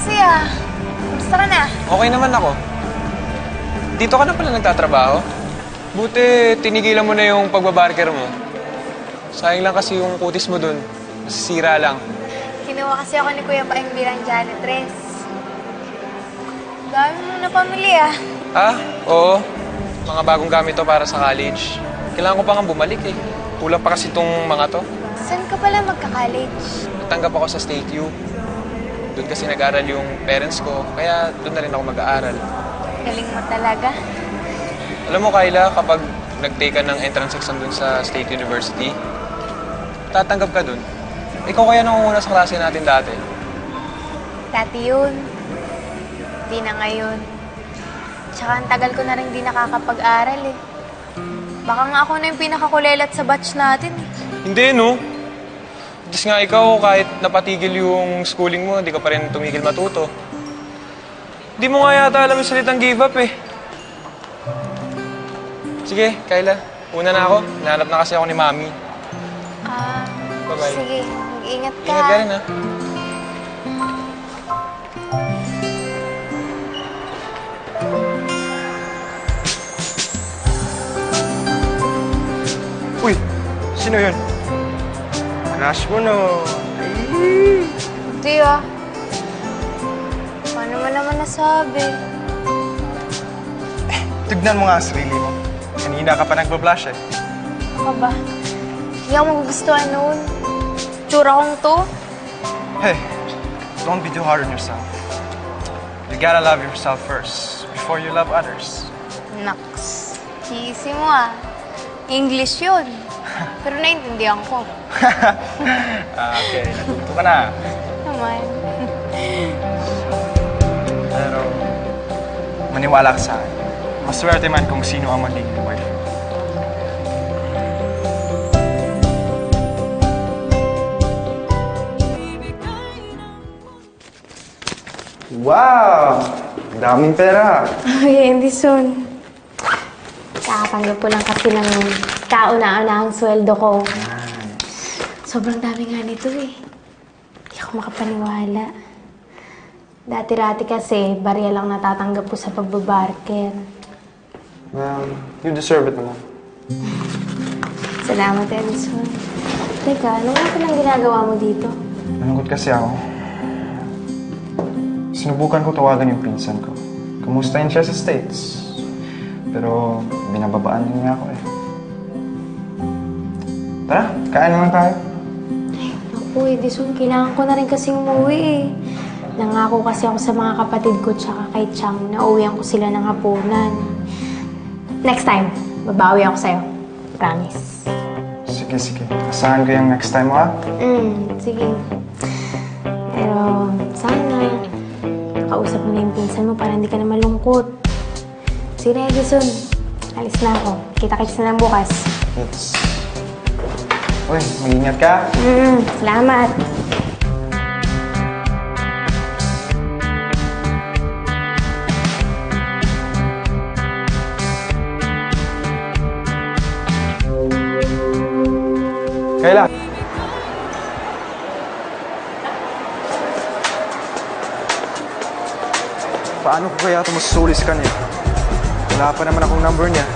kasi ah. Kumusta ka na? Okay naman ako. Dito ka na pala nagtatrabaho? Buti tinigilan mo na yung pagbabarker mo. Sayang lang kasi yung kutis mo dun. Masisira lang. Kinuha kasi ako ni Kuya Paeng bilang janitress. Dami mo na pamili ah. Ah, oo. Mga bagong gamit to para sa college. Kailangan ko pa nga bumalik eh. Kulang pa kasi itong mga to. Saan ka pala magka-college? Natanggap ako sa State U. Doon kasi nag-aral yung parents ko, kaya doon na rin ako mag-aaral. Galing mo talaga. Alam mo, Kyla, kapag nag-take ka ng entrance exam doon sa State University, tatanggap ka doon. Ikaw kaya nangunguna sa klase natin dati. Dati yun. Di na ngayon. Tsaka ang tagal ko na rin di nakakapag-aral eh. Baka nga ako na yung pinakakulelat sa batch natin eh. Hindi, no? Diyos nga ikaw, kahit napatigil yung schooling mo, hindi ka pa rin tumigil matuto. Hindi mo nga yata alam yung salitang give up eh. Sige, Kyla. Una na ako. Hinahanap na kasi ako ni Mami. Ah, Bye-bye. sige. Mag-ingat ka. Ingat ka rin, ha? Uy! Sino yun? Crush mo, no? Hindi ah. Paano mo naman nasabi? Tignan mo nga ang sarili mo. Kanina ka pa nagpa-blush eh. Ako ba? Hindi ako magugustuhan noon. Tsura kong to. Hey, don't be too hard on yourself. You gotta love yourself first before you love others. Naks. Cheesy mo ah. English yun. Pero naiintindihan ko. Okay, natuto ka na. Naman. Pero, maniwala ka sa akin. Maswerte man kung sino ang magiging boyfriend. Wow! Ang daming pera. Ay, Edison. Kakatanggap ko lang kasi ng kauna-unahang sweldo ko. Sobrang dami nga nito eh. Hindi ako makapaniwala. Dati-rati kasi, barya lang natatanggap ko sa pagbabarker. Well, you deserve it naman. Salamat, Edison. Teka, ano nga palang ginagawa mo dito? Nalungkot kasi ako. Sinubukan ko tawagan yung pinsan ko. Kumustahin siya sa States. Pero binababaan din niya ako eh. Tara, kain naman tayo. Naku, Edison, kailangan ko na rin kasing umuwi eh. Nangako kasi ako sa mga kapatid ko tsaka kay Chang na uwihan ko sila ng hapunan. Next time, babawi ako sa'yo. Promise. Sige, sige. Asahan ko yung next time mo, ha? Sige. Pero sana, nakausap mo na yung pinsan mo para hindi ka na malungkot. Sige na, Edison. Alis na ako. Kita-kits na lang bukas. Yes. Uy, mag-ingat ka. Salamat. Kayla. Paano ko kaya ito masusuli sa kanya? Wala pa naman akong number niya.